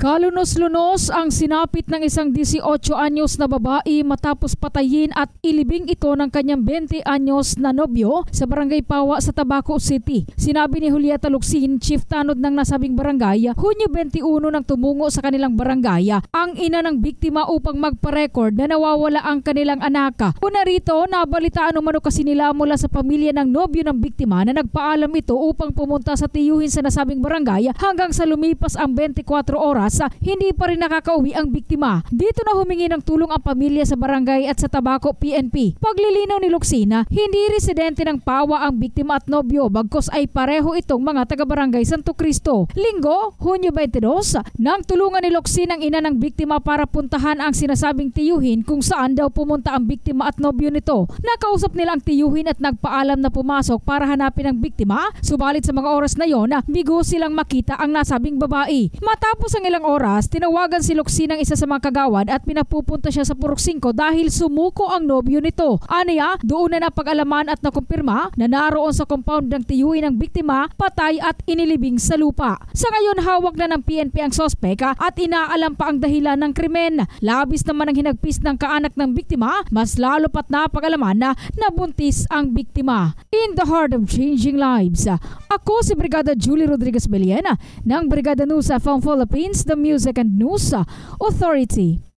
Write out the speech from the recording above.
Kalunos-lunos ang sinapit ng isang 18 anyos na babae matapos patayin at ilibing ito ng kanyang 20 anyos na nobyo sa Barangay Pawa sa Tabaco City. Sinabi ni Julieta Locsin, chief tanod ng nasabing barangay, Hunyo 21 nang tumungo sa kanilang barangay ang ina ng biktima upang magpa-record na nawawala ang kanilang anak. Una rito, nabalitaan umano kasi nila mula sa pamilya ng nobyo ng biktima na nagpaalam ito upang pumunta sa tiyuhin sa nasabing barangay hanggang sa lumipas ang 24 oras. Hindi pa rin nakakauwi ang biktima. Dito na humingi ng tulong ang pamilya sa barangay at sa Tabaco PNP. Paglilinaw ni Lucsina, hindi residente ng Pawa ang biktima at nobyo bagkos ay pareho itong mga taga-barangay Santo Cristo. Linggo, Hunyo 22, nang tulungan ni Lucsina ang ina ng biktima para puntahan ang sinasabing tiyuhin kung saan daw pumunta ang biktima at nobyo nito. Nakausap nila ang tiyuhin at nagpaalam na pumasok para hanapin ang biktima. Subalit sa mga oras na yon, bigo silang makita ang nasabing babae. Matapos ang ilang oras, tinawagan si Lucsina ng isa sa mga kagawad at pinapupunta siya sa Purok 5 dahil sumuko ang nobyo nito. Aniya, doon na napag-alaman at nakumpirma na naroon sa compound ng tiyuhin ng biktima, patay at inilibing sa lupa. Sa ngayon, hawak na ng PNP ang sospek at inaalam pa ang dahilan ng krimen. Labis naman ang hinagpis ng kaanak ng biktima, mas lalo pat napag-alaman na nabuntis ang biktima. In the heart of changing lives, ako si Brigada Julie Rodriguez Beliena ng Brigada News from Philippines, the Music and News Authority.